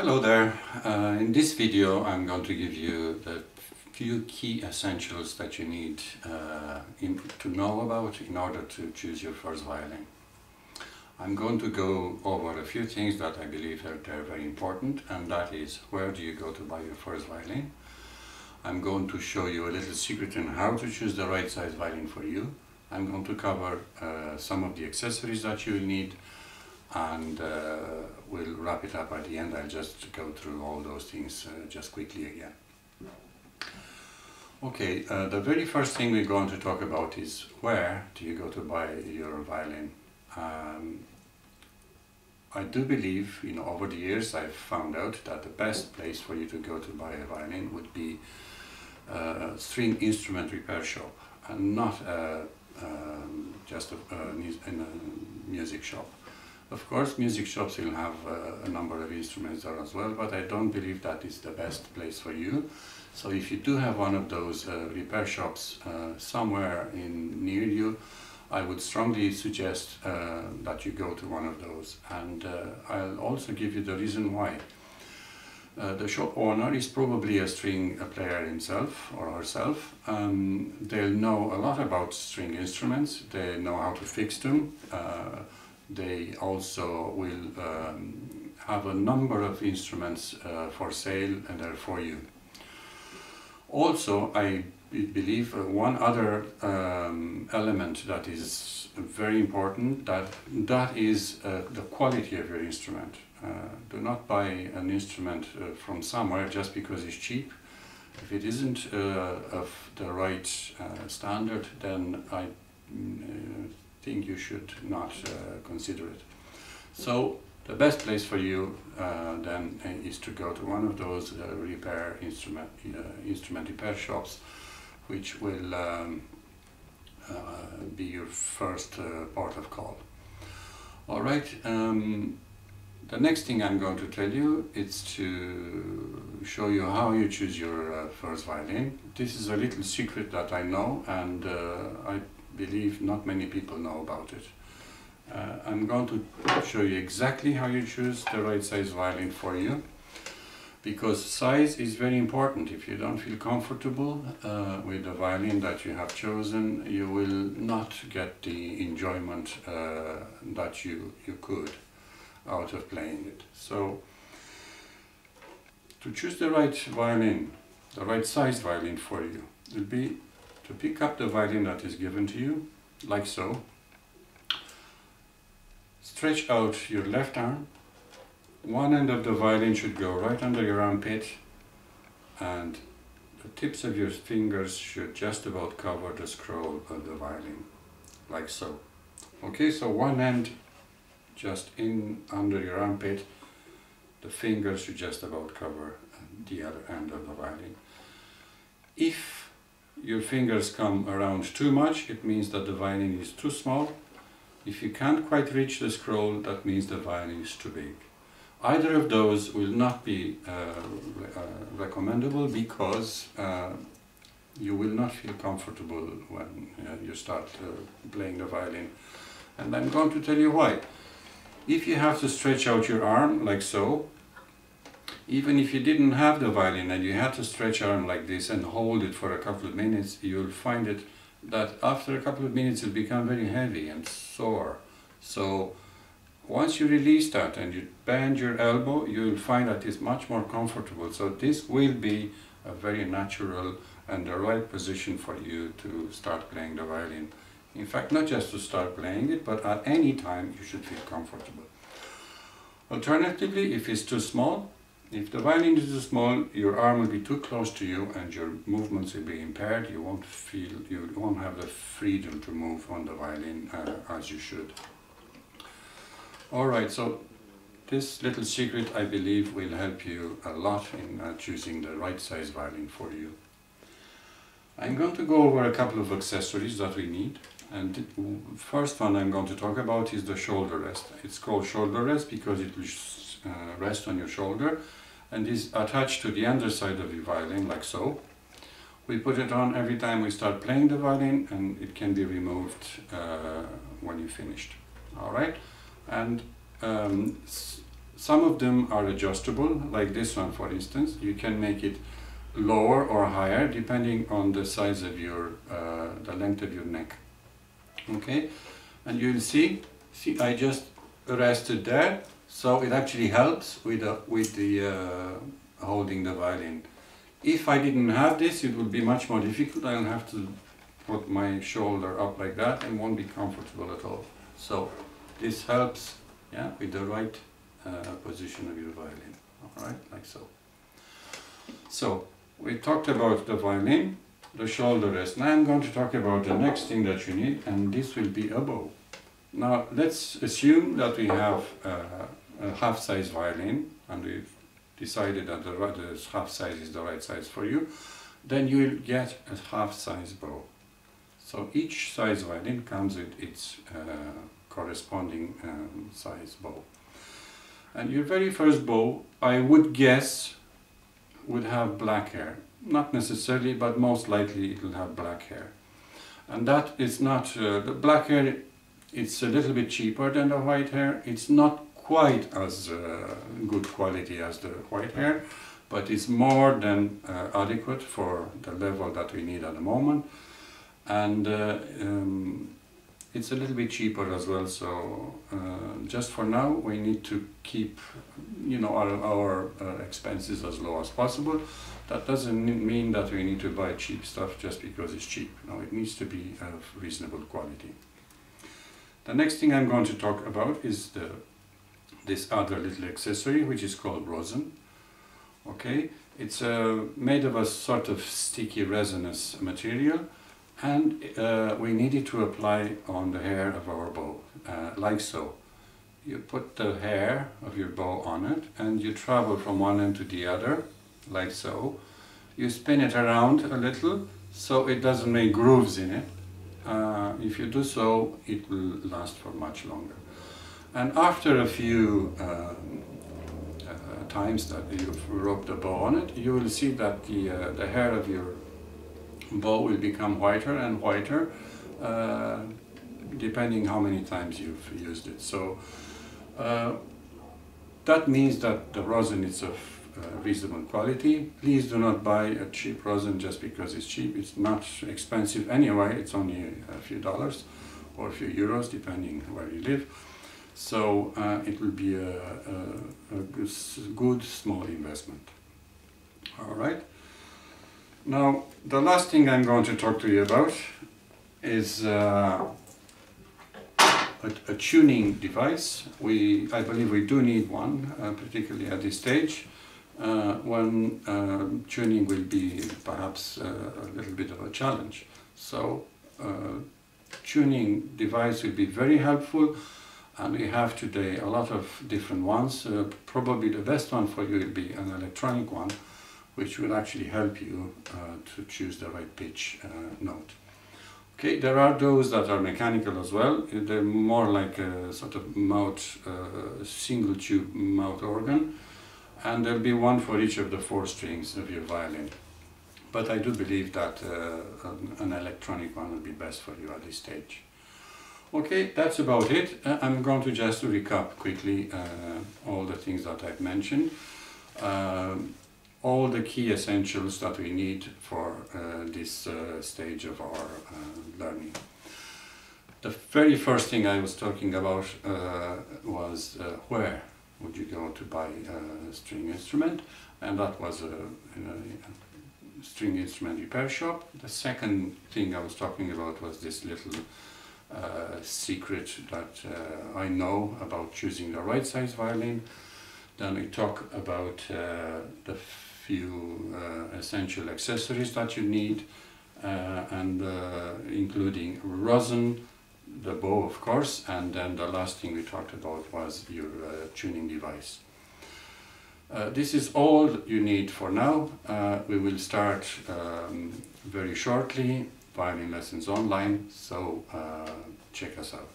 Hello there. In this video I'm going to give you the few key essentials that you need to know about in order to choose your first violin. I'm going to go over a few things that I believe are very important, and that is, where do you go to buy your first violin? I'm going to show you a little secret on how to choose the right size violin for you. I'm going to cover some of the accessories that you will need, and we'll wrap it up at the end. I'll just go through all those things just quickly again. Okay, the very first thing we're going to talk about is, where do you go to buy your violin? I do believe, over the years I've found out that the best place for you to go to buy a violin would be a string instrument repair shop, and not just in a music shop. Of course, music shops will have a number of instruments there as well, but I don't believe that is the best place for you. So if you do have one of those repair shops somewhere near you, I would strongly suggest that you go to one of those, and I'll also give you the reason why. The shop owner is probably a string player himself or herself. They'll know a lot about string instruments, they know how to fix them. They also will have a number of instruments for sale and they're for you. Also, I believe one other element that is very important, that is the quality of your instrument. Do not buy an instrument from somewhere just because it's cheap. If it isn't of the right standard, then I think you should not consider it. So the best place for you then is to go to one of those instrument repair shops, which will be your first port of call. All right. The next thing I'm going to tell you is to show you how you choose your first violin. This is a little secret that I know, and I believe not many people know about it. I'm going to show you exactly how you choose the right size violin for you, because size is very important. If you don't feel comfortable with the violin that you have chosen, you will not get the enjoyment that you could out of playing it. So to choose the right violin, the right size violin for you, will be to pick up the violin that is given to you, like so. Stretch out your left arm. One end of the violin should go right under your armpit, and the tips of your fingers should just about cover the scroll of the violin, like so. Okay, so one end just in under your armpit, the fingers should just about cover the other end of the violin. If your fingers come around too much, it means that the violin is too small. If you can't quite reach the scroll, that means the violin is too big. Either of those will not be recommendable, because you will not feel comfortable when you start playing the violin. And I'm going to tell you why. If you have to stretch out your arm like so, even if you didn't have the violin and you had to stretch your arm like this and hold it for a couple of minutes, you'll find it that after a couple of minutes it'll become very heavy and sore. So once you release that and you bend your elbow, you'll find that it's much more comfortable. So this will be a very natural and the right position for you to start playing the violin. In fact, not just to start playing it, but at any time you should feel comfortable. Alternatively, if it's too small, if the violin is too small, your arm will be too close to you and your movements will be impaired. You won't have the freedom to move on the violin as you should. Alright, so this little secret, I believe, will help you a lot in choosing the right size violin for you. I'm going to go over a couple of accessories that we need. And the first one I'm going to talk about is the shoulder rest. It's called shoulder rest because it will rest on your shoulder and is attached to the underside of the violin, like so. We put it on every time we start playing the violin, and it can be removed when you're finished. Alright? And some of them are adjustable, like this one for instance. You can make it lower or higher depending on the size of your, the length of your neck. Okay, and you'll see I just rested there, so it actually helps with the holding the violin. If I didn't have this, it would be much more difficult. I'll have to put my shoulder up like that and won't be comfortable at all. So this helps, yeah, with the right position of your violin. All right, like so. So we talked about the violin, the shoulder rest. Now I'm going to talk about the next thing that you need, and this will be a bow. Now let's assume that we have a half-size violin, and we've decided that the half size is the right size for you. Then you will get a half-size bow. So each size violin comes with its corresponding size bow. And your very first bow, I would guess, would have black hair. Not necessarily, but most likely it will have black hair. And that is not, the black hair, it's a little bit cheaper than the white hair. It's not quite as good quality as the white hair, but it's more than adequate for the level that we need at the moment. And it's a little bit cheaper as well, so just for now we need to keep, you know, our expenses as low as possible. That doesn't mean that we need to buy cheap stuff just because it's cheap. No, it needs to be of reasonable quality. The next thing I'm going to talk about is this other little accessory, which is called rosin. Okay, it's made of a sort of sticky resinous material, and we need it to apply on the hair of our bow, like so. You put the hair of your bow on it, and you travel from one end to the other, like so. You spin it around a little, so it doesn't make grooves in it. If you do so, it will last for much longer. And after a few times that you've rubbed the bow on it, you will see that the hair of your bow will become whiter and whiter, depending how many times you've used it. So that means that the rosin is of reasonable quality. Please do not buy a cheap rosin just because it's cheap. It's not expensive anyway. It's only a few dollars or a few euros, depending where you live. So it will be a good small investment. All right. Now the last thing I'm going to talk to you about is a tuning device. I believe we do need one, particularly at this stage, when tuning will be perhaps a little bit of a challenge. So tuning device will be very helpful. And we have today a lot of different ones. Probably the best one for you will be an electronic one, which will actually help you to choose the right pitch note. Okay, there are those that are mechanical as well. They're more like a sort of mouth, single tube mouth organ. And there'll be one for each of the 4 strings of your violin. But I do believe that an electronic one will be best for you at this stage. Okay, that's about it. I'm going to just recap quickly all the things that I've mentioned. All the key essentials that we need for this stage of our learning. The very first thing I was talking about was where would you go to buy a string instrument, and that was a string instrument repair shop. The second thing I was talking about was this little secret that I know about choosing the right size violin. Then we talk about the few essential accessories that you need, and including rosin, the bow of course, and then the last thing we talked about was your tuning device. This is all you need for now. We will start very shortly violin lessons online, so check us out.